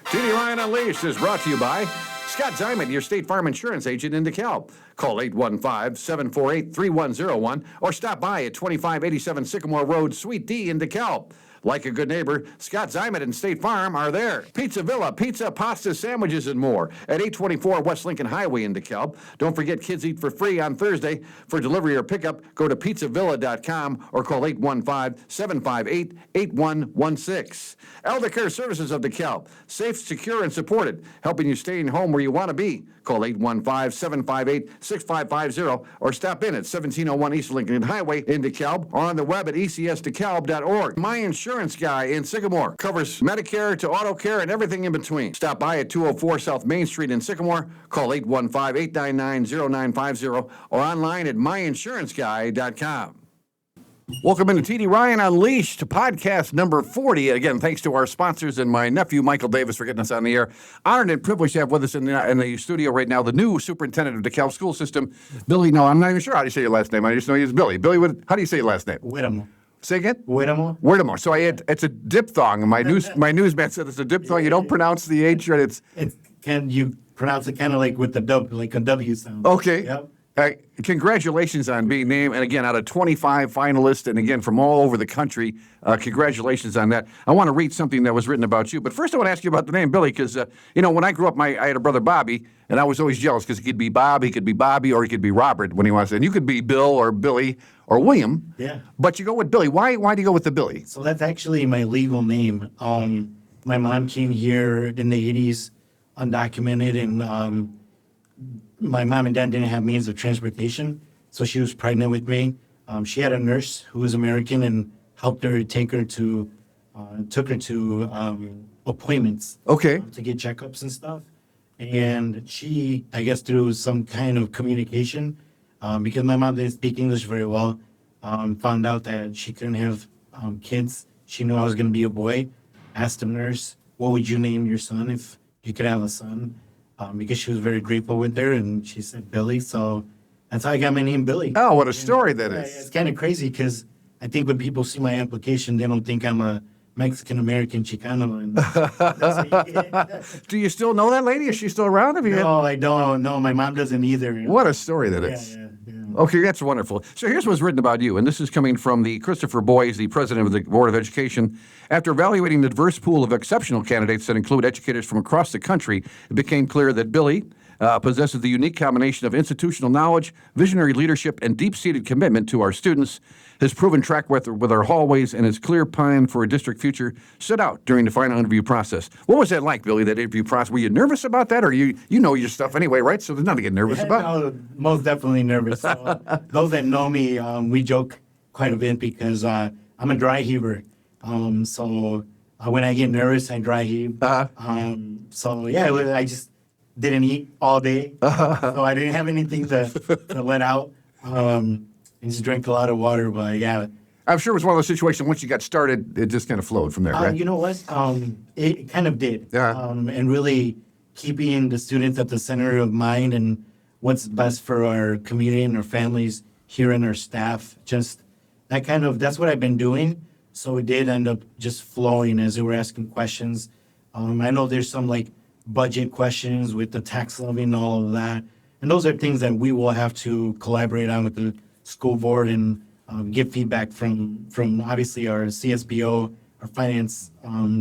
TD Ryan Unleashed is brought to you by Scott Ziman, your State Farm Insurance agent in DeKalb. Call 815-748-3101 or stop by at 2587 Sycamore Road, Suite D in DeKalb. Like a good neighbor, Scott Ziman and State Farm are there. Pizza Villa, pizza, pasta, sandwiches, and more at 824 West Lincoln Highway in DeKalb. Don't forget Kids Eat for Free on Thursday. For delivery or pickup, go to pizzavilla.com or call 815-758-8116. Elder Care Services of DeKalb. Safe, secure, and supported, helping you stay in home where you want to be. Call 815-758-6550 or stop in at 1701 East Lincoln Highway in DeKalb or on the web at ecsdekalb.org. My Insurance Guy in Sycamore covers Medicare to auto care and everything in between. Stop by at 204 South Main Street in Sycamore. Call 815-899-0950 or online at myinsuranceguy.com. Welcome into TD Ryan Unleashed, podcast number 40. Again, thanks to our sponsors and my nephew, Michael Davis, for getting us on the air. Honored and privileged to have with us in the studio right now the new superintendent of DeKalb School System, Billy. No, I'm not even sure how do you say your last name. I just know he's Billy. Billy, how do you say your last name? Hueramo. Say again? Hueramo. So it's a diphthong. My newsman said it's a diphthong. You don't pronounce the H, right? You pronounce it kind of like with the W, like a W sound. Okay. Yep. Congratulations on being named, and again, out of 25 finalists, and again, from all over the country, congratulations on that. I want to read something that was written about you, but first I want to ask you about the name Billy, because, when I grew up, I had a brother, Bobby, and I was always jealous because he could be Bob, he could be Bobby, or he could be Robert when he wants to, and you could be Bill or Billy or William, yeah. But you go with Billy. Why do you go with the Billy? So that's actually my legal name. My mom came here in the 80s, undocumented, and my mom and dad didn't have means of transportation, so she was pregnant with me. She had a nurse who was American and helped her took her to appointments. Okay. To get checkups and stuff. And she, I guess through some kind of communication, because my mom didn't speak English very well, found out that she couldn't have kids. She knew I was going to be a boy. Asked the nurse, what would you name your son if you could have a son? Because she was very grateful with her, and she said Billy, so that's how I got my name Billy. Oh, what a story that is. It's kind of crazy because I think when people see my application, they don't think I'm a Mexican-American Chicano. And Do you still know that lady? Is she still around? No, I don't. No, my mom doesn't either. What a story that is. Yeah. Okay, that's wonderful. So here's what's written about you, and this is coming from the Christopher Boyes, the president of the Board of Education. After evaluating the diverse pool of exceptional candidates that include educators from across the country, it became clear that Billy possesses the unique combination of institutional knowledge, visionary leadership, and deep-seated commitment to our students. His proven track record with our hallways and his clear plan for a district future stood out during the final interview process. What was that like, Billy, that interview process? Were you nervous about that, or you know your stuff anyway, right? So there's nothing to get nervous about. No, most definitely nervous. Those that know me, we joke quite a bit because I'm a dry heaver. So when I get nervous, I dry heave. I just didn't eat all day, so I didn't have anything to let out. I just drank a lot of water, but yeah. I'm sure it was one of those situations, once you got started, it just kind of flowed from there, right? You know what? It kind of did. Yeah. And really keeping the students at the center of mind and what's best for our community and our families here and our staff. Just that's what I've been doing. So it did end up just flowing as they were asking questions. I know there's some budget questions with the tax levy and all of that. And those are things that we will have to collaborate on with the school board and get feedback from obviously our CSBO, our finance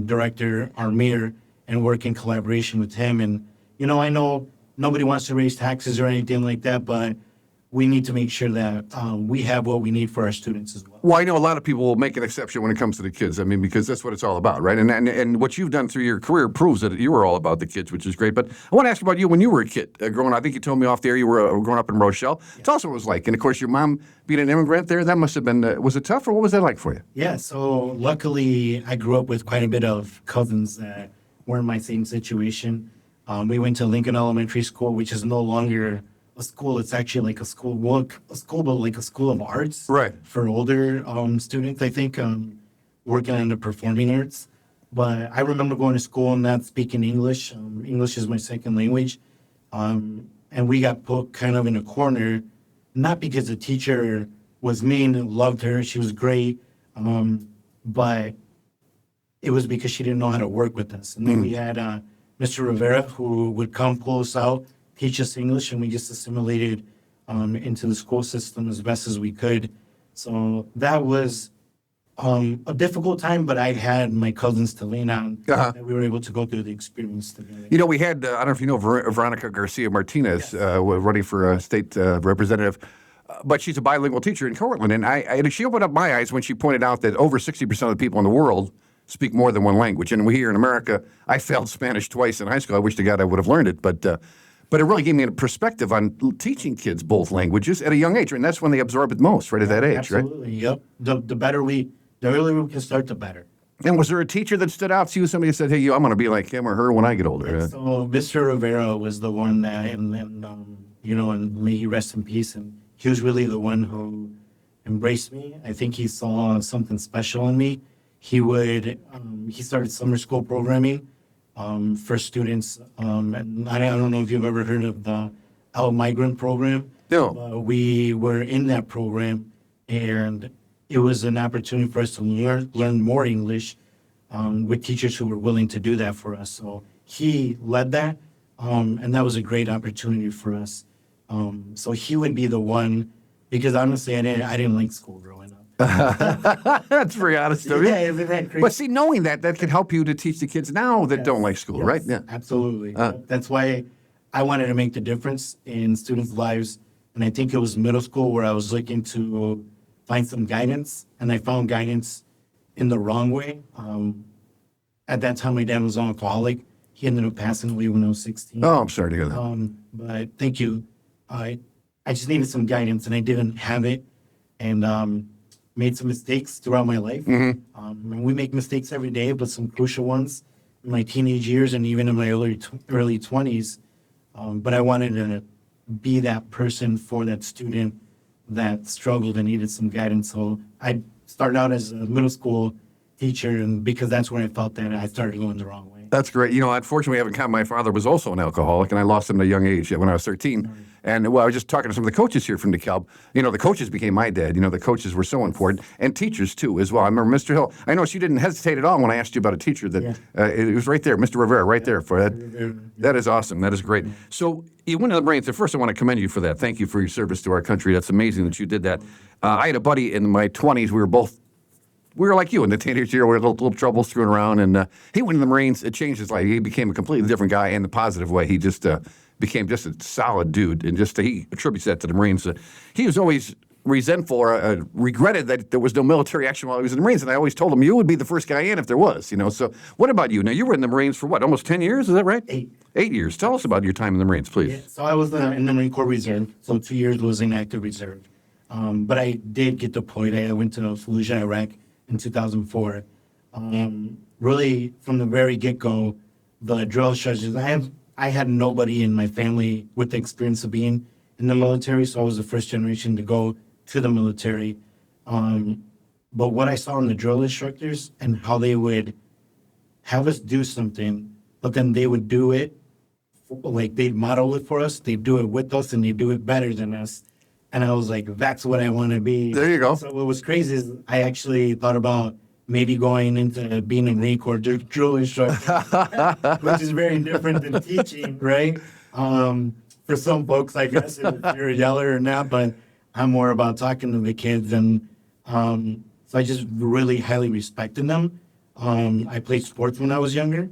director, our mayor, and work in collaboration with him. And, I know nobody wants to raise taxes or anything like that, but we need to make sure that we have what we need for our students as well. Well, I know a lot of people will make an exception when it comes to the kids. I mean, because that's what it's all about, right? And what you've done through your career proves that you were all about the kids, which is great. But I want to ask about you when you were a kid growing up. I think you told me off the air you were growing up in Rochelle. Yeah. Tell us what it was like. And, of course, your mom being an immigrant there, that must have been, was it tough, or what was that like for you? Yeah, so luckily I grew up with quite a bit of cousins that were in my same situation. We went to Lincoln Elementary School, which is no longer a school. It's actually like a school, but like a school of arts, right, for older students, I think, working on the performing arts. But I remember going to school and not speaking English. English is my second language. And we got put kind of in a corner, not because the teacher was mean and loved her. She was great. But it was because she didn't know how to work with us. And then we had Mr. Rivera, who would come pull us out, teach us English, and we just assimilated into the school system as best as we could. So that was a difficult time, but I had my cousins to lean on. And we were able to go through the experience together. You know, we had, I don't know if you know Veronica Garcia Martinez, running for a state representative, but she's a bilingual teacher in Cortland. And she opened up my eyes when she pointed out that over 60% of the people in the world speak more than one language. And we here in America, I failed Spanish twice in high school. I wish to God I would have learned it. But it really gave me a perspective on teaching kids both languages at a young age. And that's when they absorb it most, right at that age, Absolutely, yep. The earlier we can start, the better. And was there a teacher that stood out to you? Somebody said, hey, I'm going to be like him or her when I get older. So Mr. Rivera was the one that, and may he rest in peace. And he was really the one who embraced me. I think he saw something special in me. He started summer school programming for students. And I don't know if you've ever heard of the Al Migrant program. No. We were in that program, and it was an opportunity for us to learn more English with teachers who were willing to do that for us. So he led that, and that was a great opportunity for us. So he would be the one, because honestly, I didn't like school growing up. That's very honest of you. Yeah, isn't that crazy? But see, knowing that could help you to teach the kids now that don't like school, right? Yeah, absolutely. That's why I wanted to make the difference in students' lives. And I think it was middle school where I was looking to find some guidance, and I found guidance in the wrong way. At that time, my dad was an alcoholic. He ended up passing away when I was 16. Oh, I'm sorry to hear that. But thank you. I just needed some guidance, and I didn't have it, and made some mistakes throughout my life. And we make mistakes every day, but some crucial ones in my teenage years and even in my early 20s. But I wanted to be that person for that student that struggled and needed some guidance. So I started out as a middle school teacher, and because that's where I felt that I started going the wrong way. That's great. You know, unfortunately, we haven't come. My father was also an alcoholic, and I lost him at a young age when I was 13. And well, I was just talking to some of the coaches here from DeKalb. You know, the coaches became my dad. You know, the coaches were so important, and teachers too as well. I remember Mr. Hill. I know she didn't hesitate at all when I asked you about a teacher. That it was right there, Mr. Rivera, right there for that. That is awesome. That is great. So you went to the Marines. First, I want to commend you for that. Thank you for your service to our country. That's amazing that you did that. I had a buddy in my 20s. We were like you in the teenage year. We were little trouble screwing around, and he went in the Marines. It changed his life. He became a completely different guy in the positive way. He just became just a solid dude, and he attributes that to the Marines. He was always resentful or regretted that there was no military action while he was in the Marines, and I always told him you would be the first guy in if there was. You know. So what about you? Now you were in the Marines for what? Almost 10 years? Is that right? 8. 8 years. Tell us about your time in the Marines, please. Yeah, so I was in the Marine Corps Reserve. So 2 years was in active reserve. But I did get deployed. I went to Fallujah, Iraq in 2004. Really, from the very get-go, the drill instructors, I had nobody in my family with the experience of being in the military, so I was the first generation to go to the military. But what I saw in the drill instructors and how they would have us do something, but then they would do it, like they'd model it for us, they'd do it with us, and they'd do it better than us. And I was like, that's what I want to be. There you go. So what was crazy is I actually thought about maybe going into being a Marine Corps drill instructor, which is very different than teaching, right? For some folks, I guess, if you're a yeller or not, but I'm more about talking to the kids. And so I just really highly respected them. I played sports when I was younger,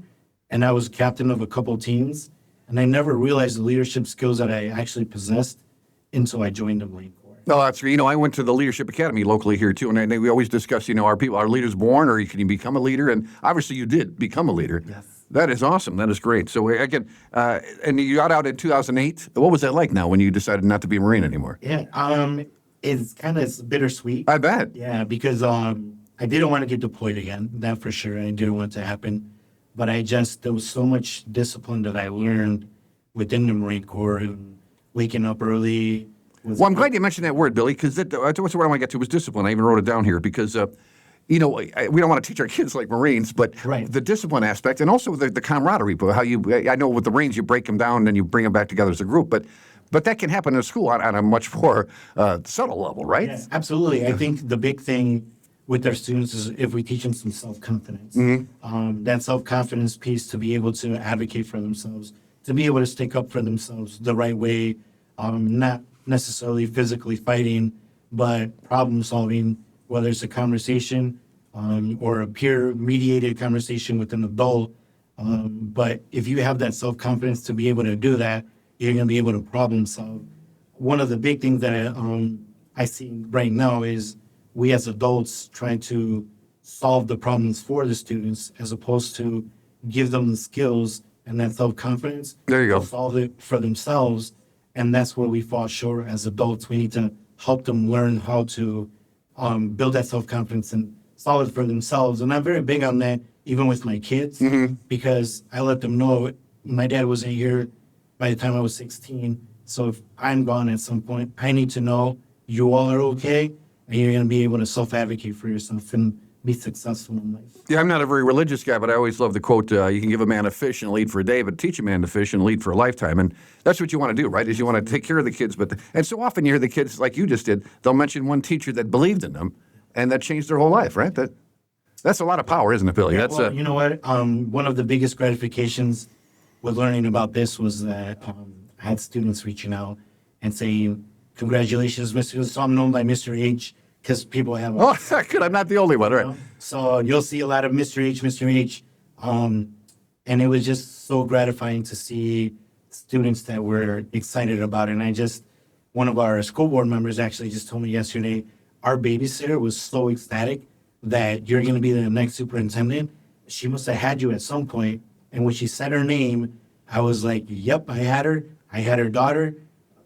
and I was captain of a couple teams. And I never realized the leadership skills that I actually possessed until I joined the Marine Corps. No, that's you know I went to the Leadership Academy locally here too, and we always discuss are leaders born or can you become a leader? And obviously you did become a leader. Yes. That is awesome. That is great. So again, and you got out in 2008. What was that like now when you decided not to be a Marine anymore? Yeah, it's bittersweet. I bet. Yeah, because I didn't want to get deployed again. That for sure. I didn't want it to happen. But there was so much discipline that I learned within the Marine Corps and waking up early. Well, I'm glad you mentioned that word, Billy, because that's what I want to get to was discipline. I even wrote it down here because, we don't want to teach our kids like Marines, but the discipline aspect and also the camaraderie. How I know with the Marines, you break them down and you bring them back together as a group, but that can happen in school on a much more subtle level, right? Yes, absolutely. I think the big thing with their students is if we teach them some self-confidence. That self-confidence piece to be able to advocate for themselves, to be able to stick up for themselves the right way, not necessarily physically fighting, but problem solving, whether it's a conversation or a peer-mediated conversation with an adult. But if you have that self-confidence to be able to do that, you're going to be able to problem solve. One of the big things that I see right now is we as adults trying to solve the problems for the students as opposed to give them the skills and that self-confidence There you go. to solve it for themselves. And that's where we fall short as adults. We need to help them learn how to build that self-confidence and solve it for themselves. And I'm very big on that, even with my kids, because I let them know my dad wasn't here by the time I was 16. So if I'm gone at some point, I need to know you all are okay and you're going to be able to self-advocate for yourself and be successful in life. Yeah, I'm not a very religious guy, but I always love the quote, you can give a man a fish and a lead for a day, but teach a man to fish and lead for a lifetime. And that's what you want to do, right, is you want to take care of the kids. And so often you hear the kids, like you just did, they'll mention one teacher that believed in them, and that changed their whole life, right? That's a lot of power, isn't it, Billy? Yeah, That's you know what? One of the biggest gratifications with learning about this was that I had students reaching out and saying, congratulations, Mr. So I'm known by Mr. H because people have... Oh, good. I'm not the only one, right? So you'll see a lot of Mr. H, Mr. H. And it was just so gratifying to see students that were excited about it. And one of our school board members actually just told me yesterday, our babysitter was so ecstatic that you're going to be the next superintendent. She must have had you at some point. And when she said her name, I was like, yep, I had her. I had her daughter.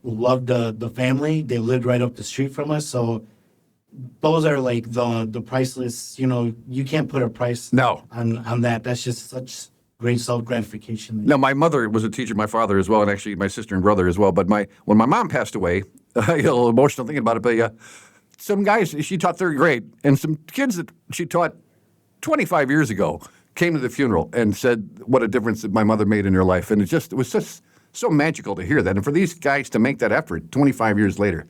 Loved the family. They lived right up the street from us. So those are like the priceless, you can't put a price on that. That's just such great self-gratification. No, my mother was a teacher, my father as well, and actually my sister and brother as well. But when my mom passed away, I get a little emotional thinking about it, but some guys, she taught third grade, and some kids that she taught 25 years ago came to the funeral and said what a difference that my mother made in her life. And it was just so magical to hear that. And for these guys to make that effort 25 years later,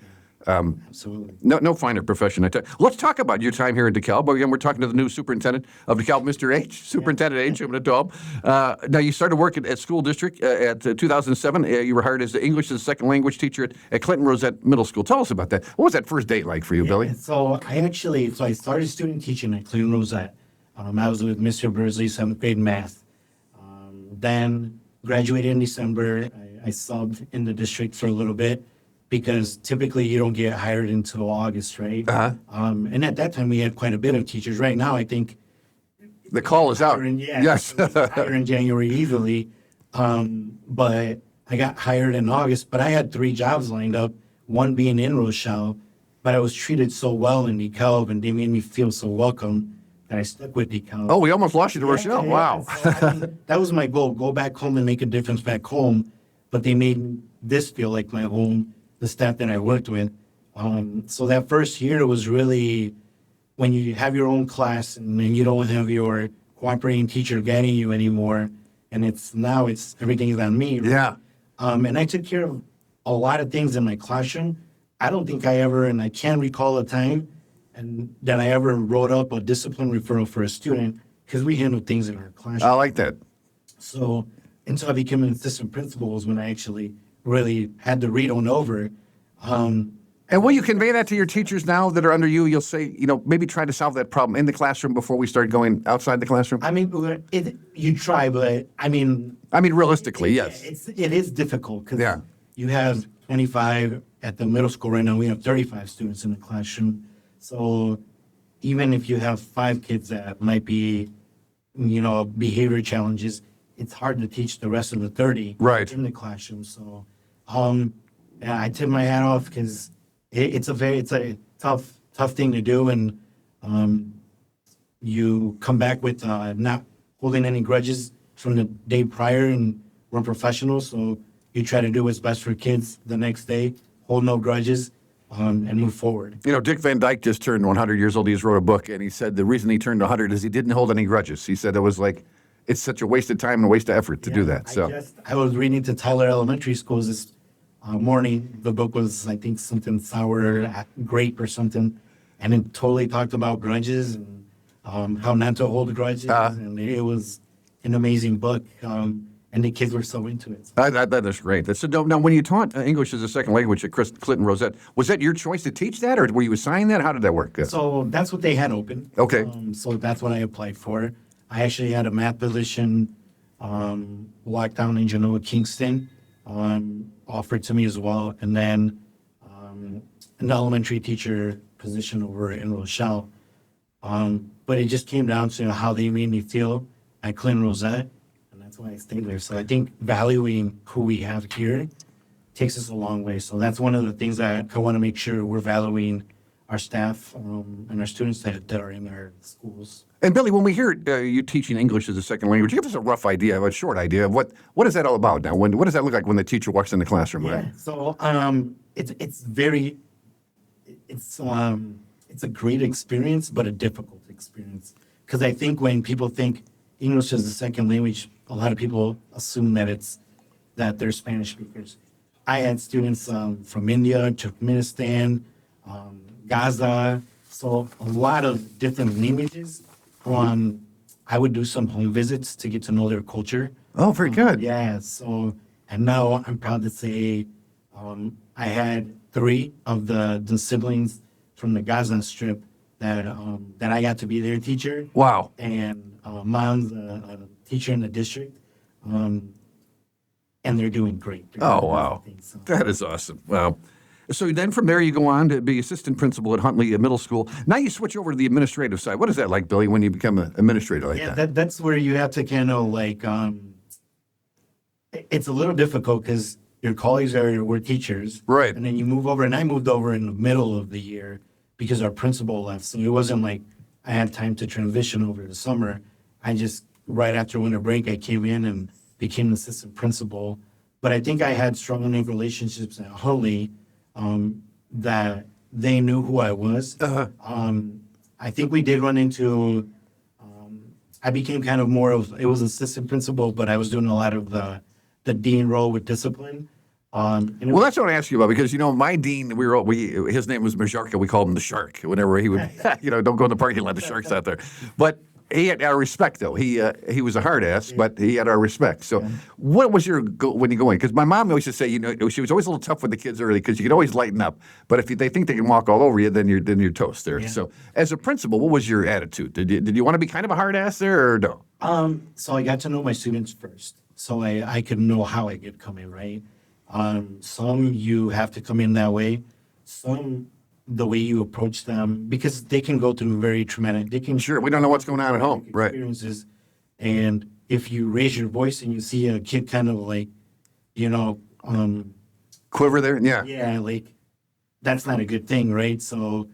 absolutely. No finer profession. Let's talk about your time here in DeKalb. Again, we're talking to the new superintendent of DeKalb, Mr. H, Superintendent H. I'm going to tell him. Now, you started work at school district at 2007. You were hired as the English as a second language teacher at Clinton Rosette Middle School. Tell us about that. What was that first date like for you, Billy? So I started student teaching at Clinton Rosette. I was with Mr. Bursley, 7th grade math. Then graduated in December. I subbed in the district for a little bit, because typically you don't get hired until August, right? And at that time, we had quite a bit of teachers. Right now, I think the call is out. Yes. Hired in January easily. But I got hired in August, but I had 3 jobs lined up, one being in Rochelle, but I was treated so well in DeKalb, and they made me feel so welcome that I stuck with DeKalb. Oh, we almost lost you to Rochelle. Wow. So, that was my goal, go back home and make a difference back home. But they made this feel like my home, the staff that I worked with. So that first year was really when you have your own class and then you don't have your cooperating teacher guiding you anymore. And now everything is on me. Right? Yeah. And I took care of a lot of things in my classroom. I don't think and I can't recall a time that I ever wrote up a discipline referral for a student, because we handle things in our classroom. I like that. So until I became an assistant principal was when I actually really had to read on over. And will you convey that to your teachers now that are under you? You'll say, maybe try to solve that problem in the classroom before we start going outside the classroom? I mean, you try, but I mean, realistically, yes. It is difficult because you have 25 at the middle school right now. We have 35 students in the classroom. So even if you have 5 kids that might be, behavior challenges, it's hard to teach the rest of the 30 in the classroom. So I tip my hat off because it's a tough thing to do. And you come back with not holding any grudges from the day prior, and we're professionals. So you try to do what's best for kids the next day, hold no grudges, and move forward. Dick Van Dyke just turned 100 years old. He just wrote a book, and he said the reason he turned 100 is he didn't hold any grudges. He said it was like, it's such a waste of time and a waste of effort to do that. So I was reading to Tyler Elementary Schools this morning. The book was, I think, something sour grape or something. and it totally talked about grudges and how not to hold grudges. And it was an amazing book. And the kids were so into it. That is great. So now, when you taught English as a second language at Clinton Rosette, was that your choice to teach that, or were you assigned that? How did that work? So that's what they had open. Okay. So that's what I applied for. I actually had a math position walk down in Genoa, Kingston, offered to me as well. And then an elementary teacher position over in Rochelle. But it just came down to how they made me feel at Clinton Rosette. That's why I stayed there. So I think valuing who we have here takes us a long way. So that's one of the things that I want to make sure we're valuing our staff and our students that are in our schools. And Billy, when we hear you teaching English as a second language, give us a rough idea, a short idea of what is that all about now? What does that look like when the teacher walks in the classroom? Yeah. Right? So it's a great experience, but a difficult experience. Because I think when people think English as a second language, a lot of people assume that they're Spanish speakers. I had students from India, Turkmenistan, Gaza, so a lot of different languages. I would do some home visits to get to know their culture. Oh, very good. Yeah. So, and now I'm proud to say I had 3 of the siblings from the Gaza Strip that I got to be their teacher. Wow. And mom's a teacher in the district, and they're doing great. Oh, wow. That is awesome. Wow. So then from there you go on to be assistant principal at Huntley Middle School. Now you switch over to the administrative side. What is that like, Billy, when you become an administrator like that? Yeah, that's where you have to kind of like, it's a little difficult because your colleagues were teachers. Right. And then you move over, and I moved over in the middle of the year because our principal left. So it wasn't like I had time to transition over the summer. I just, right after winter break, I came in and became an assistant principal. But I think I had strong enough relationships at Huntley that they knew who I was. I think we did run into, I became kind of more of, it was assistant principal, but I was doing a lot of the dean role with discipline. Well, that's what I asked you about because, my dean, his name was Majarka. We called him the Shark whenever he would, don't go in the parking lot, the Shark's out there. But he had our respect, though. He was a hard ass, but he had our respect. So what was your goal when you go in? Because my mom always used to say, she was always a little tough with the kids early because you could always lighten up. But if they think they can walk all over you, then you're toast there. Yeah. So as a principal, what was your attitude? Did you want to be kind of a hard ass there or no? So I got to know my students first. So I could know how I could come in, right? Some you have to come in that way. Some the way you approach them, because they can go through very traumatic. Sure, we don't know what's going on at home, right? Experiences, and if you raise your voice and you see a kid kind of like, quiver there, yeah, like that's not a good thing, right? So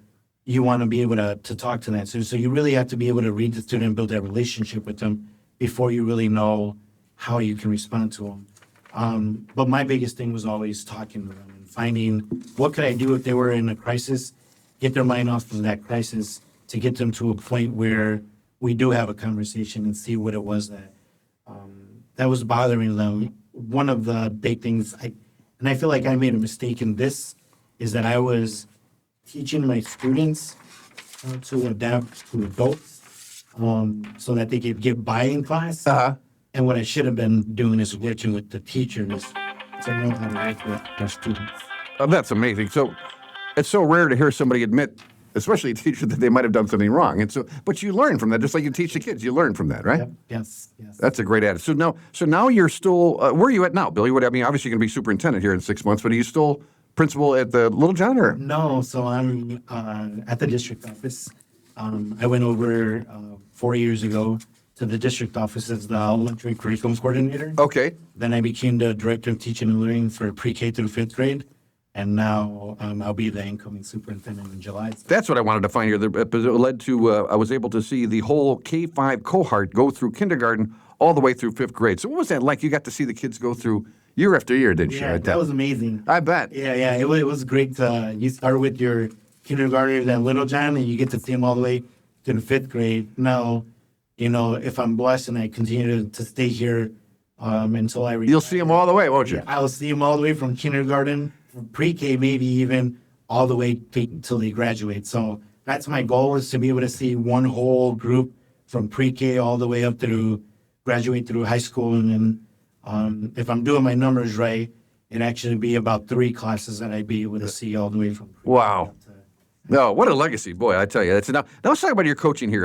you want to be able to talk to that. So you really have to be able to read the student and build that relationship with them before you really know how you can respond to them. But my biggest thing was always talking to them and finding what could I do if they were in a crisis, get their mind off of that crisis to get them to a point where we do have a conversation and see what it was that was bothering them. One of the big things, and I feel like I made a mistake in this, is that I was teaching my students how to adapt to adults so that they could get by in class. And what I should have been doing is working with the teachers to know how to work with their students. Oh, that's amazing. So it's so rare to hear somebody admit, especially a teacher, that they might have done something wrong. And so, but you learn from that, just like you teach the kids. You learn from that, right? Yep. Yes. That's a great attitude. So now you're still, where are you at now, Billy? Obviously you're going to be superintendent here in 6 months, but are you still principal at the Little John, or? No, so I'm at the district office. I went over 4 years ago to the district office as the elementary curriculum coordinator. Okay. Then I became the director of teaching and learning for pre-K through 5th grade. And now I'll be the incoming superintendent in July. That's what I wanted to find here. It led to, I was able to see the whole K-5 cohort go through kindergarten all the way through 5th grade. So what was that like? You got to see the kids go through year after year, didn't you? Yeah, that was amazing. I bet. Yeah, it was great. You start with your kindergartners at Little John, and you get to see them all the way to the 5th grade. Now, if I'm blessed and I continue to stay here until I retire. You'll see them all the way, won't you? I'll see them all the way from kindergarten, from pre-K, maybe even all the way until they graduate. So that's my goal, is to be able to see one whole group from pre-K all the way up through graduate through high school. And then if I'm doing my numbers right, it'd actually be about 3 classes that I'd be able to see all the way from pre-K Wow. up to. No, what a legacy, boy! I tell you. Now let's talk about your coaching here.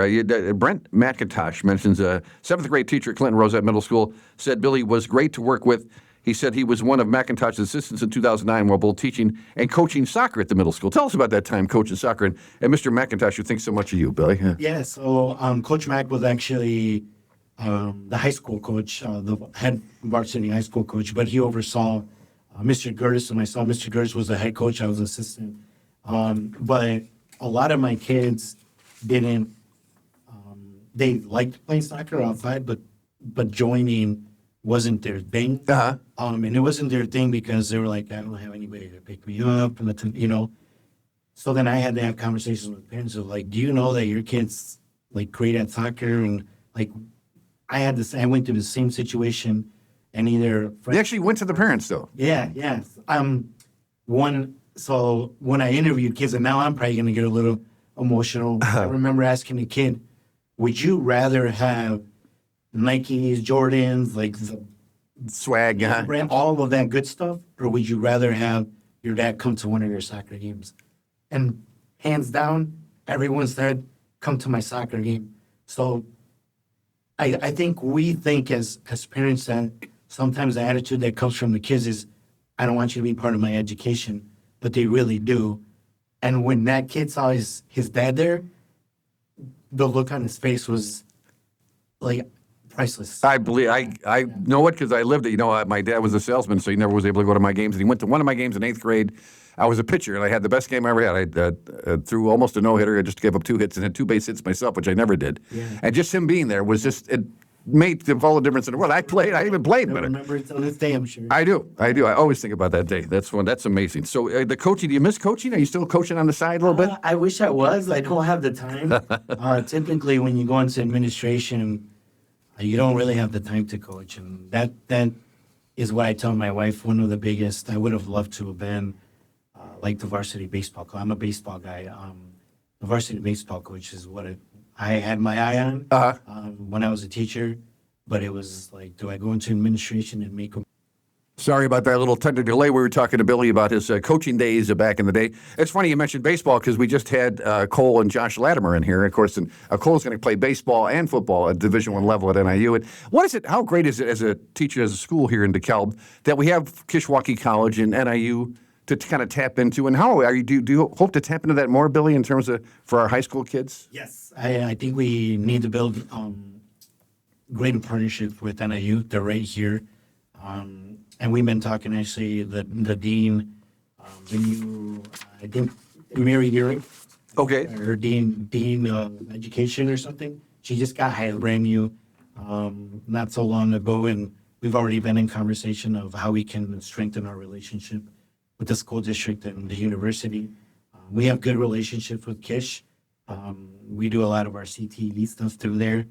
Brent McIntosh mentions a 7th grade teacher at Clinton Rosette Middle School said Billy was great to work with. He said he was one of McIntosh's assistants in 2009 while both teaching and coaching soccer at the middle school. Tell us about that time coaching soccer and Mr. McIntosh, who thinks so much of you, Billy. Yeah, so Coach Mac was actually the high school coach, the head varsity high school coach, but he oversaw Mr. Curtis and myself. Mr. Curtis was the head coach. I was assistant. But a lot of my kids didn't, they liked playing soccer outside, but joining wasn't their thing. Uh-huh. And it wasn't their thing because they were like, I don't have anybody to pick me up, and you know. So then I had to have conversations with parents of like, do you know that your kid's like great at soccer? And like, I went through the same situation, and either They actually went to the parents, though. yeah. So when I interviewed kids, and now I'm probably going to get a little emotional. I remember asking a kid, would you rather have Nikes, Jordans, like the Swag, brand, all of that good stuff, or would you rather have your dad come to one of your soccer games? And hands down, everyone said, come to my soccer game. So I think we think as parents that sometimes the attitude that comes from the kids is, I don't want you to be part of my education, but they really do. And when that kid saw his dad there, the look on his face was like priceless. I believe I know it because I lived it. You know, my dad was a salesman, so he never was able to go to my games. And he went to one of my games in 8th grade. I was a pitcher, and I had the best game I ever had. I threw almost a no-hitter. I just gave up 2 hits and had 2 base hits myself, which I never did. Yeah. And just him being there was just, it made all the difference in the world. I even played I with it. remember it till this day, I'm sure. I do. I always think about that day. That's amazing. So the coaching, do you miss coaching? Are you still coaching on the side a little bit? I wish I was. I don't have the time. Typically, when you go into administration, you don't really have the time to coach. And that is what I tell my wife, one of the biggest. I would have loved to have been like the varsity baseball coach. I'm a baseball guy. The varsity baseball coach is what I had my eye on when I was a teacher. But it was like, do I go into administration and make them? Sorry about that little technical delay. We were talking to Billy about his coaching days back in the day. It's funny you mentioned baseball because we just had Cole and Josh Latimer in here. Of course, and Cole's going to play baseball and football at Division I level at NIU. And what is it? How great is it as a teacher, as a school here in DeKalb, that we have Kishwaukee College and NIU to kind of tap into? And how are you? Do you hope to tap into that more, Billy, in terms of for our high school kids? Yes, I think we need to build great partnerships with NIU. They're right here. And we've been talking, actually, the dean, the new, I think, Mary Geary. Okay. Her dean of education or something. She just got hired brand new not so long ago, and we've already been in conversation of how we can strengthen our relationship with the school district and the university. We have good relationships with Kish. We do a lot of our CTV stuff through there.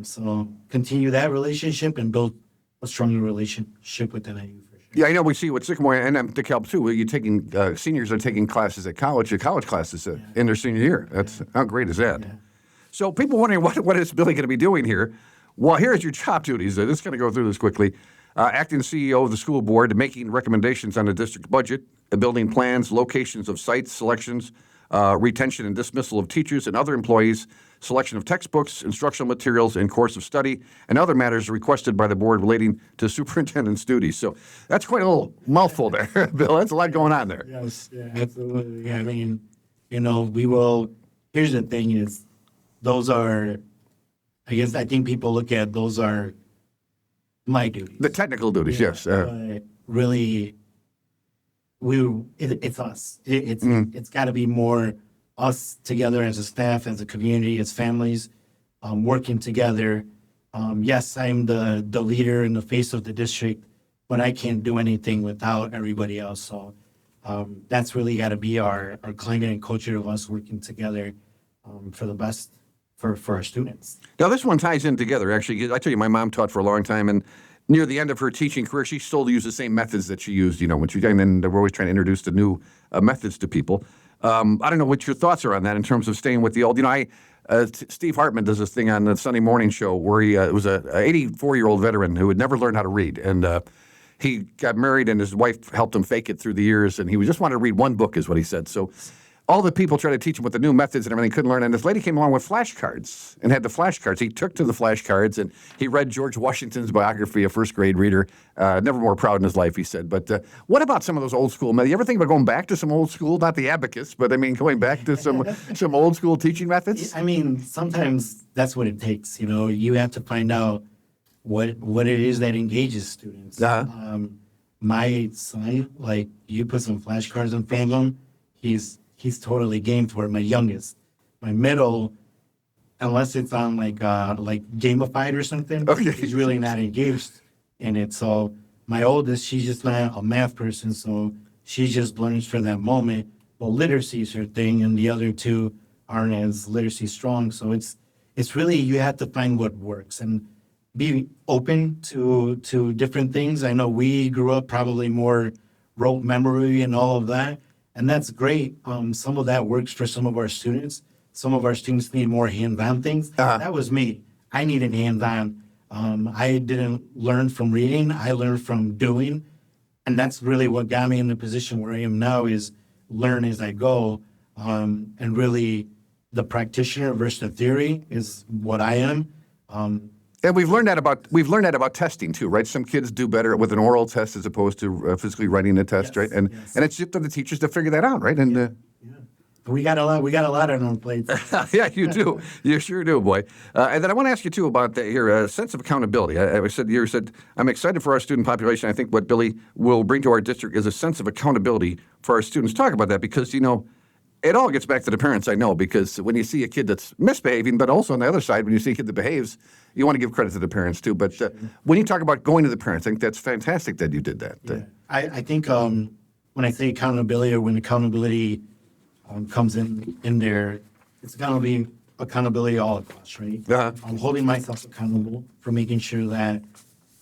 So continue that relationship and build a stronger relationship with NIU for sure. Yeah, I know we see with Sycamore and DeKalb too. You're taking seniors are taking classes at college, college classes in their senior year. That's how great is that? Yeah. So people wondering what is Billy going to be doing here? Well, here's your job duties. Just going to go through this quickly. Acting CEO of the school board, making recommendations on the district budget, building plans, locations of sites, selections, retention and dismissal of teachers and other employees, selection of textbooks, instructional materials, and course of study, and other matters requested by the board relating to superintendent's duties. So that's quite a little mouthful there, Bill. That's a lot going on there. Yes, yeah, absolutely. I mean, we will. Here's the thing: is those are, I think people look at those are my duties. The technical duties, yes. But really, it's us. It's got to be more us together as a staff, as a community, as families, working together. Yes, I'm the leader and the face of the district, but I can't do anything without everybody else. So that's really got to be our climate and culture of us working together for the best for our students. Now, this one ties in together, actually. I tell you, my mom taught for a long time, and near the end of her teaching career, she still used the same methods that she used, when she, and then we're always trying to introduce the new methods to people. I don't know what your thoughts are on that in terms of staying with the old. Steve Hartman does this thing on the Sunday morning show where he was a 84-year-old veteran who had never learned how to read, and he got married, and his wife helped him fake it through the years, and he just wanted to read one book, is what he said. So all the people tried to teach him with the new methods and everything, couldn't learn. And this lady came along with flashcards and had the flashcards. He took to the flashcards, and he read George Washington's biography, a first-grade reader. Never more proud in his life, he said. But what about some of those old school methods? You ever think about going back to some old school, not the abacus, but I mean going back to some old school teaching methods? I mean, sometimes that's what it takes. You have to find out what it is that engages students. My son, like, you put some flashcards in front of him, he's totally game for it. My youngest, my middle, unless it's on like gamified or something, okay, he's really not engaged in it. So my oldest, she's just not a math person, so she just learns for that moment. Well, literacy is her thing, and the other two aren't as literacy strong. So it's really, you have to find what works and be open to different things. I know we grew up probably more rote memory and all of that. And that's great. Some of that works for some of our students. Some of our students need more hands-on things. That was me. I needed hands-on. I didn't learn from reading. I learned from doing. And that's really what got me in the position where I am now, is learn as I go. And really, the practitioner versus the theory is what I am. And we've learned that about testing too, right? Some kids do better with an oral test as opposed to physically writing the test, right? And it's up to the teachers to figure that out, right? And we got a lot on our plates. yeah, you do. You sure do, boy. And then I want to ask you too about a sense of accountability. You said I'm excited for our student population. I think what Billy will bring to our district is a sense of accountability for our students. Talk about that, because it all gets back to the parents, I know, because when you see a kid that's misbehaving, but also on the other side, when you see a kid that behaves, you want to give credit to the parents too. But when you talk about going to the parents, I think that's fantastic that you did that. Yeah. I think when I say accountability, or when accountability comes in there, it's accountability all across, right? I'm holding myself accountable for making sure that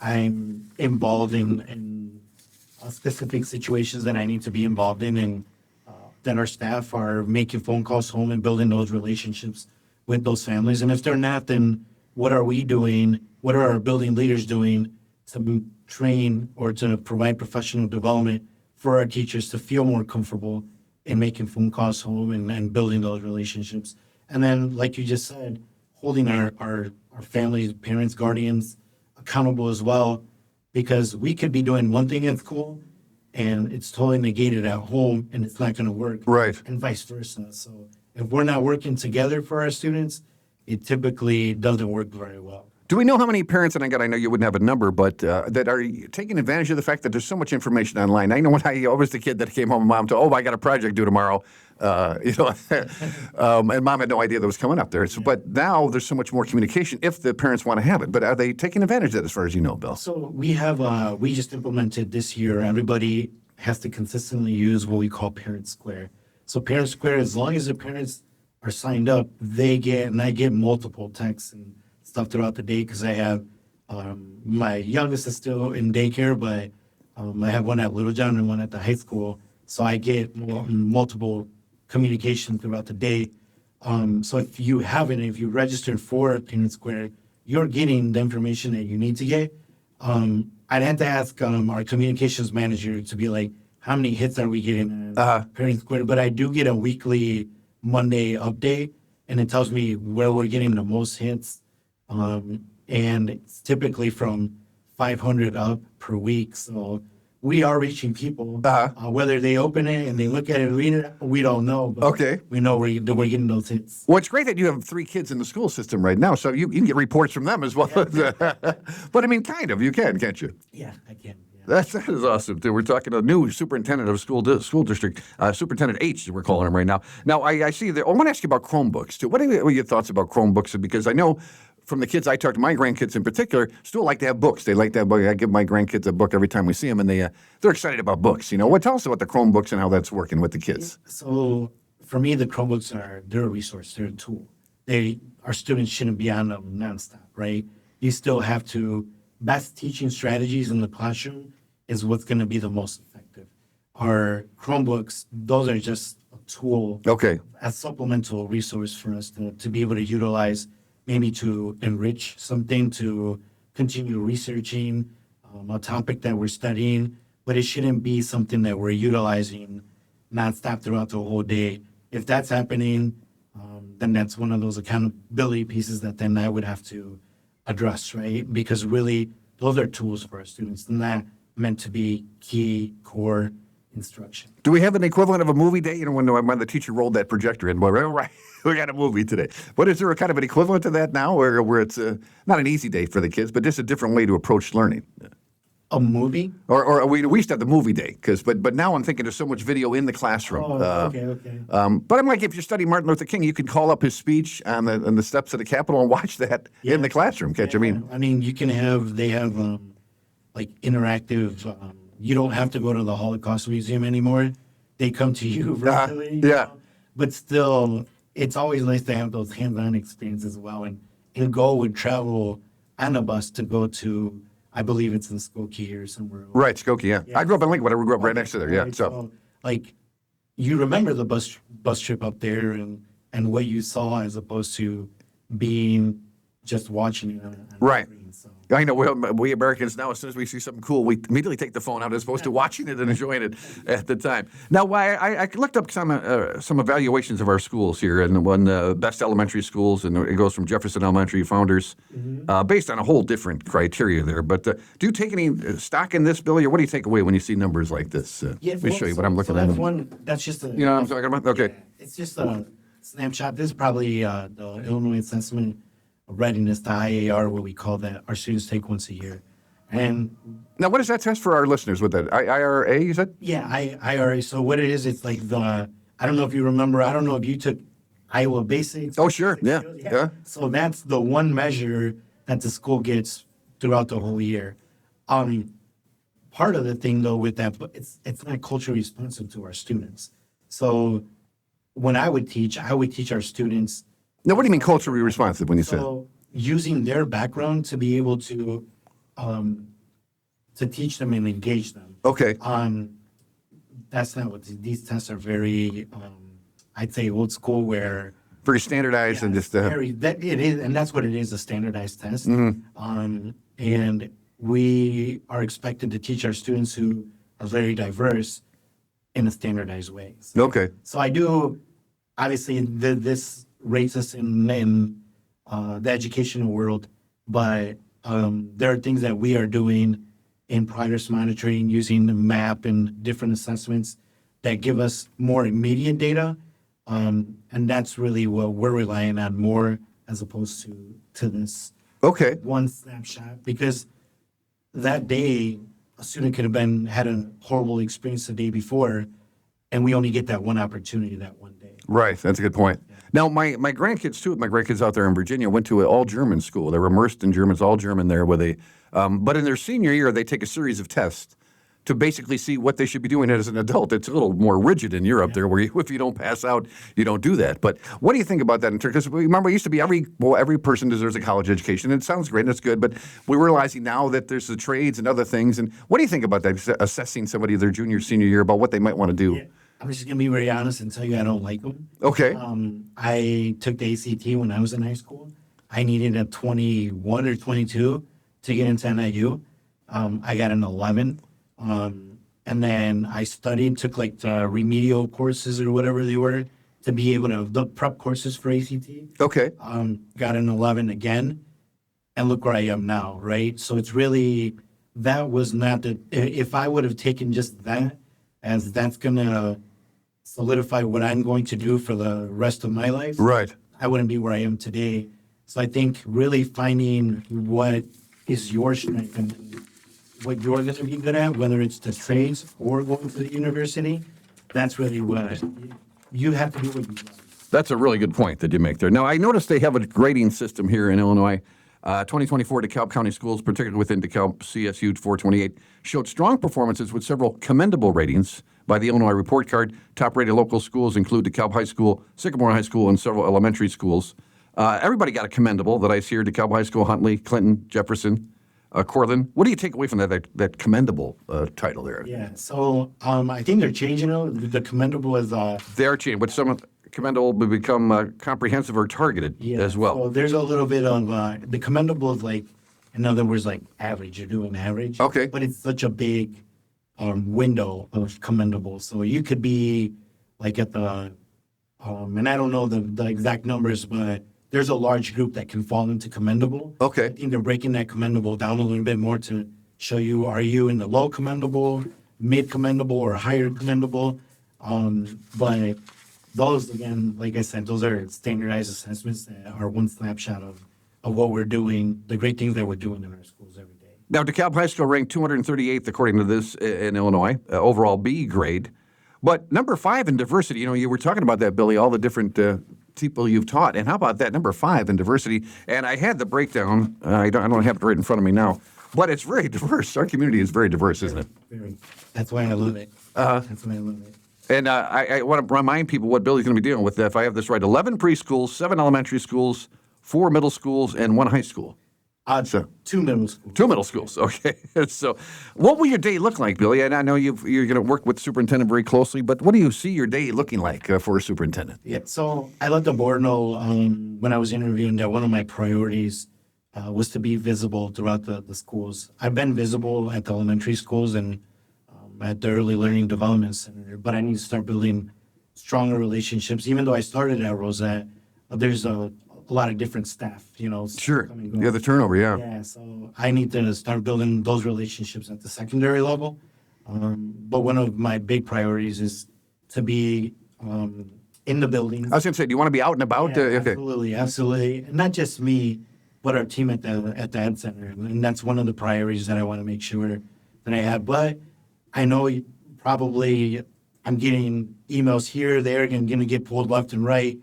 I'm involved in specific situations that I need to be involved in, and that our staff are making phone calls home and building those relationships with those families. And if they're not, then what are we doing? What are our building leaders doing to train or to provide professional development for our teachers to feel more comfortable in making phone calls home and building those relationships? And then, like you just said, holding our families, parents, guardians accountable as well, because we could be doing one thing at school and it's totally negated at home, and it's not going to work. Right. And vice versa. So if we're not working together for our students, it typically doesn't work very well. Do we know how many parents, and I know you wouldn't have a number, but that are taking advantage of the fact that there's so much information online? I know when I was the kid that came home, and mom told, I got a project due tomorrow, and mom had no idea that was coming up there. So, but now there's so much more communication if the parents want to have it. But are they taking advantage of it as far as you know, Bill? So we have, we just implemented this year, everybody has to consistently use what we call ParentSquare. So ParentSquare, as long as the parents are signed up, I get multiple texts and stuff throughout the day, because I have my youngest is still in daycare, but I have one at Little John and one at the high school. So I get multiple communication throughout the day. So if you registered for ParentSquare, you're getting the information that you need to get. I'd have to ask our communications manager to be like, how many hits are we getting at ParentSquare? But I do get a weekly Monday update, and it tells me where we're getting the most hits. And it's typically from 500 up per week. So we are reaching people. Whether they open it and they look at it and read it, we don't know. But okay. We know we're getting those hits. Well, it's great that you have 3 kids in the school system right now, so you can get reports from them as well. But I mean, kind of, you can, can't you? Yeah, I can. That is awesome, too. We're talking to a new superintendent of school district, Superintendent H, we're calling him right now. Now, I see that. I want to ask you about Chromebooks, too. What are your thoughts about Chromebooks? Because I know from the kids I talk to, my grandkids in particular, still like to have books. They like to have books. I give my grandkids a book every time we see them, and they're excited about books. Tell us about the Chromebooks and how that's working with the kids. So for me, the Chromebooks they're a resource. They're a tool. Our students shouldn't be on them nonstop, right? You still have to. Best teaching strategies in the classroom is what's going to be the most effective. Our Chromebooks, those are just a tool, Okay. a supplemental resource for us to be able to utilize, maybe to enrich something, to continue researching a topic that we're studying, but it shouldn't be something that we're utilizing nonstop throughout the whole day. If that's happening, then that's one of those accountability pieces that then I would have to address, right? Because really, those are tools for our students. They're not meant to be key, core instruction. Do we have an equivalent of a movie day? When the teacher rolled that projector in, right, we got a movie today. But is there a kind of an equivalent to that now, where it's not an easy day for the kids, but just a different way to approach learning? A movie? Or we used to have the movie day, but now I'm thinking there's so much video in the classroom. Okay. But I'm like, if you're studying Martin Luther King, you can call up his speech on the steps of the Capitol and watch that in the classroom. I mean, you can have, they have like interactive, you don't have to go to the Holocaust Museum anymore. They come to you virtually. Yeah. But still, it's always nice to have those hands-on experiences as well. And go and travel on a bus to go to, I believe it's in Skokie or somewhere. Right, Skokie, yeah. I grew up in Lincoln, but I grew up right next to there, yeah. Right, so, like, you remember the bus trip up there and what you saw as opposed to being just watching it on right. screen, so. I know we Americans now, as soon as we see something cool, we immediately take the phone out as opposed to watching it and enjoying it at the time. Now, I looked up some evaluations of our schools here, and one best elementary schools, and it goes from Jefferson Elementary founders, based on a whole different criteria there. But do you take any stock in this, Billy, or what do you take away when you see numbers like this? Let me show you what I'm looking at. That's just a. You know what I'm talking about? Okay. Yeah, it's just a snapshot. This is probably the Illinois Assessment Readiness, the IAR, what we call that. Our students take once a year. And now, what does that test for our listeners with that? IRA, you said? Yeah, IRA. So what it is, it's like I don't know if you remember, I don't know if you took Iowa Basics. Oh, sure. Yeah. So that's the one measure that the school gets throughout the whole year. Part of the thing, though, with that, but it's not culturally responsive to our students. So when I would teach our students. Now, what do you mean culturally responsive when you say? So using their background to be able to teach them and engage them. Okay. That's not what these tests are very. I'd say old school, where very standardized and just it is, and that's what it is, a standardized test. And we are expected to teach our students who are very diverse in a standardized way. Okay. So I do, obviously, this rates us in the educational world, but there are things that we are doing in progress monitoring using the MAP and different assessments that give us more immediate data. And that's really what we're relying on more as opposed to this one snapshot, because that day a student could have had a horrible experience the day before, and we only get that one opportunity that one day. Right, that's a good point. Yeah. Now, my grandkids, too, my grandkids out there in Virginia went to an all-German school. They were immersed in German, all German there, but in their senior year, they take a series of tests to basically see what they should be doing as an adult. It's a little more rigid in Europe there, where if you don't pass out, you don't do that. But what do you think about that? Because remember, it used to be every person deserves a college education, and it sounds great and it's good, but we're realizing now that there's the trades and other things. And what do you think about that, assessing somebody their junior, senior year about what they might want to do? Yeah. I'm just going to be very honest and tell you I don't like them. Okay. I took the ACT when I was in high school. I needed a 21 or 22 to get into NIU. I got an 11. And then I studied, took like the remedial courses or whatever they were to be able to, the prep courses for ACT. Okay. Got an 11 again, and look where I am now, right? So it's really, that was not if I would have taken just that, as that's going to solidify what I'm going to do for the rest of my life. Right. I wouldn't be where I am today. So I think really finding what is your strength and what you're going to be good at, whether it's the trades or going to the university, that's really what you have to do what you love. That's a really good point that you make there. Now, I noticed they have a grading system here in Illinois. 2024 DeKalb County Schools, particularly within DeKalb CSU 428, showed strong performances with several commendable ratings by the Illinois Report Card. Top-rated local schools include DeKalb High School, Sycamore High School, and several elementary schools. Everybody got a commendable that I see here: DeKalb High School, Huntley, Clinton, Jefferson. Cortland. What do you take away from that commendable title there? Yeah. So I think they're changing it. The commendable is They are changing, but some commendable will become comprehensive or targeted as well. So there's a little bit of the commendable is like, in other words, like average. You're doing average. Okay. But it's such a big window of commendable. So you could be like at the and I don't know the exact numbers, but there's a large group that can fall into commendable. Okay. I think they're breaking that commendable down a little bit more to show you, are you in the low commendable, mid commendable, or higher commendable? But those, again, like I said, those are standardized assessments that are one snapshot of what we're doing, the great things that we're doing in our schools every day. Now, DeKalb High School ranked 238th, according to this, in Illinois, overall B grade. But number 5 in diversity, you were talking about that, Billy, all the different people you've taught. And how about that, number 5 in diversity? And I had the breakdown. I don't have it right in front of me now. But it's very diverse. Our community is very diverse, isn't it? Very. That's why I love it. That's why I love it. And I want to remind people what Billy's going to be dealing with. If I have this right, 11 preschools, 7 elementary schools, 4 middle schools, and 1 high school. 2 middle schools. 2 middle schools, okay. So what will your day look like, Billy? And I know you're going to work with the superintendent very closely, but what do you see your day looking like for a superintendent? Yeah, so I let the board know when I was interviewing that one of my priorities was to be visible throughout the schools. I've been visible at the elementary schools and at the Early Learning Development Center, but I need to start building stronger relationships. Even though I started at Rosette, there's a lot of different staff, Sure. come and go. Yeah, the turnover, yeah. Yeah, so I need to start building those relationships at the secondary level. But one of my big priorities is to be in the buildings. I was going to say, do you want to be out and about? Yeah, Okay. absolutely, absolutely. And not just me, but our team at the Ed Center. And that's one of the priorities that I want to make sure that I have. But I know probably I'm getting emails here, there, and going to get pulled left and right.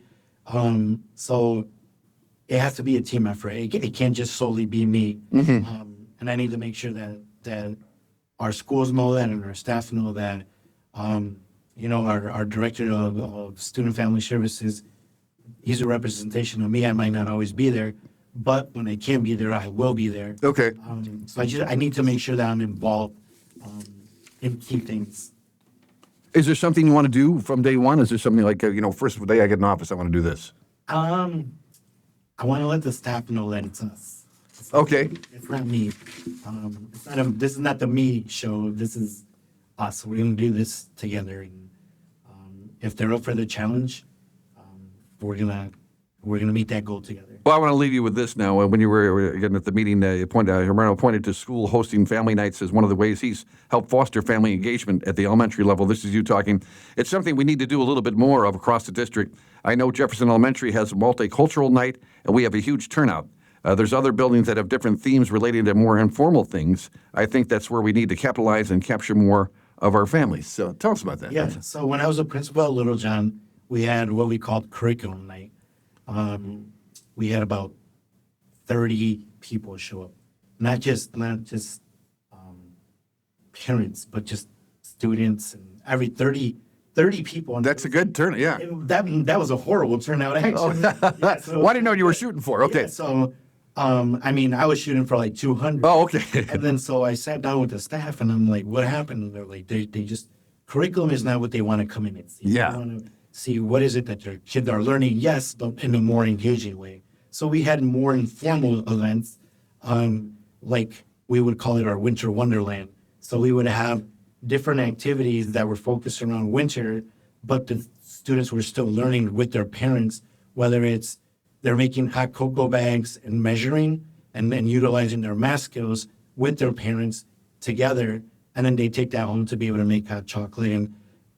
So it has to be a team effort. It can't just solely be me. And I need to make sure that our schools know that and our staff know that. Our director of student family services, he's a representation of me. I might not always be there, but when I can be there, I will be there. Okay. So I need to make sure that I'm involved in key things. Is there something you want to do from day one? Is there something like, first day I get in office, I want to do this? I want to let the staff know that it's us. Okay. It's not me. This is not the me show. This is us. We're going to do this together. And if they're up for the challenge, we're gonna meet that goal together. Well, I want to leave you with this now. When you were again at the meeting, Hueramo pointed to school hosting family nights as one of the ways he's helped foster family engagement at the elementary level. This is you talking. It's something we need to do a little bit more of across the district. I know Jefferson Elementary has a multicultural night, and we have a huge turnout. There's other buildings that have different themes relating to more informal things. I think that's where we need to capitalize and capture more of our families. So tell us about that. Yeah. So when I was a principal at Little John, we had what we called curriculum night. We had about 30 people show up, not just parents, but just students and every 30 people. That's a good turnout, yeah. That was a horrible turnout, actually. Yeah, so, Well, I didn't know you were shooting for. Okay. Yeah, so, I was shooting for like 200. Oh, okay. And then so I sat down with the staff and I'm like, what happened? And they're like, they just, curriculum is not what they want to come in and see. Yeah. They want to see what is it that their kids are learning, yes, but in a more engaging way. So we had more informal events, like we would call it our winter wonderland. So we would have different activities that were focused around winter, but the students were still learning with their parents, whether it's they're making hot cocoa bags and measuring and then utilizing their math skills with their parents together. And then they take that home to be able to make hot chocolate.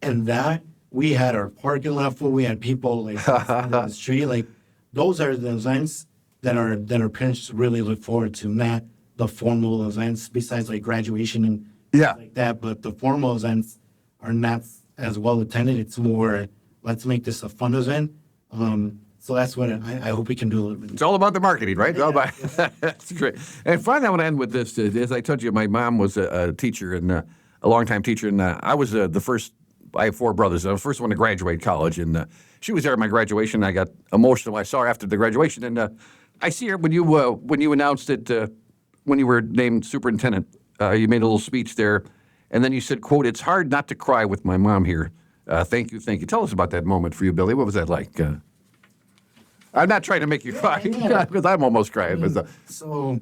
And that, we had our parking lot full. We had people like on the street. Like those are the events that our parents really look forward to, not the formal events besides like graduation and like that. But the formal events are not as well attended. It's more, let's make this a fun event. So that's what I hope we can do a little bit. It's all about the marketing, right? Yeah. That's great. And finally, I want to end with this. As I told you, my mom was a teacher and a longtime teacher, and I was the first. I have 4 brothers. I was the first one to graduate college, and she was there at my graduation. I got emotional. I saw her after the graduation, and I see her when you announced it when you were named superintendent, you made a little speech there, and then you said, quote, "It's hard not to cry with my mom here. Thank you, thank you." Tell us about that moment for you, Billy. What was that like? I'm not trying to make you cry, because I'm almost crying. So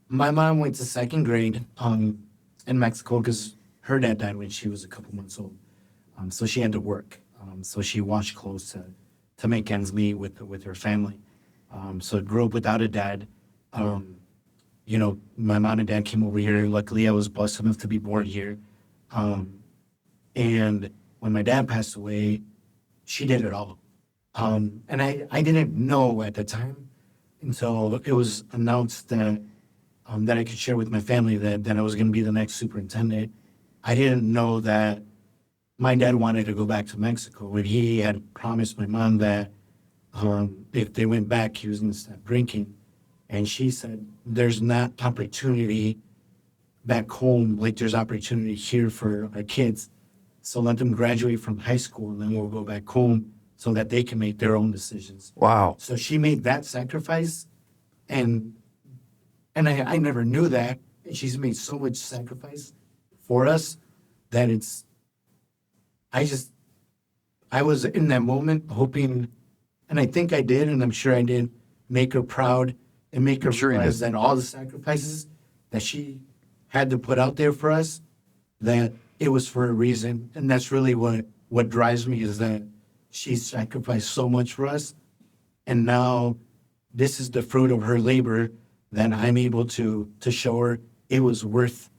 my mom went to second grade in Mexico because her dad died when she was a couple months old. So she had to work. So she washed clothes to make ends meet with her family. So grew up without a dad. You know, my mom and dad came over here. Luckily, I was blessed enough to be born here. And when my dad passed away, she did it all. And I didn't know at the time until it was announced that I could share with my family that I was going to be the next superintendent. I didn't know that my dad wanted to go back to Mexico, and he had promised my mom that if they went back, he was going to stop drinking. And she said, "There's not opportunity back home like there's opportunity here for our kids. So let them graduate from high school, and then we'll go back home so that they can make their own decisions." Wow. So she made that sacrifice, and I never knew that. And she's made so much sacrifice for us that I was in that moment hoping, and I think I did, and I'm sure I did, make her proud and make her realize that all the sacrifices that she had to put out there for us, that it was for a reason. And that's really what drives me, is that she sacrificed so much for us. And now this is the fruit of her labor that I'm able to show her it was worth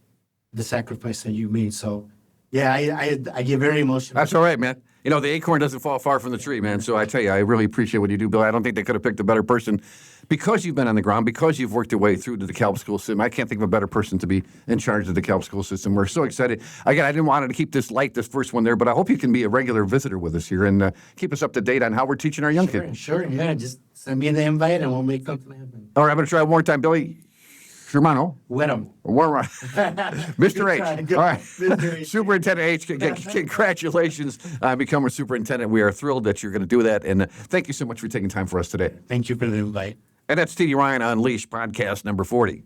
the sacrifice that you made. So, yeah, I get very emotional. That's all right, man. You know, the acorn doesn't fall far from the tree, man. So I tell you, I really appreciate what you do, Bill. I don't think they could have picked a better person. Because you've been on the ground, because you've worked your way through the DeKalb school system, I can't think of a better person to be in charge of the DeKalb school system. We're so excited. Again, I didn't want to keep this light, this first one there, but I hope you can be a regular visitor with us here and keep us up to date on how we're teaching our young kids. Sure, yeah. Just send me the invite and we'll make something happen. All right, I'm going to try one more time, Billy. Hueramo. Hueramo. Mr. H. All right. Mr. H. Superintendent H, congratulations on becoming a superintendent. We are thrilled that you're going to do that. And thank you so much for taking time for us today. Thank you for the invite. And that's TD Ryan Unleashed, podcast number 40.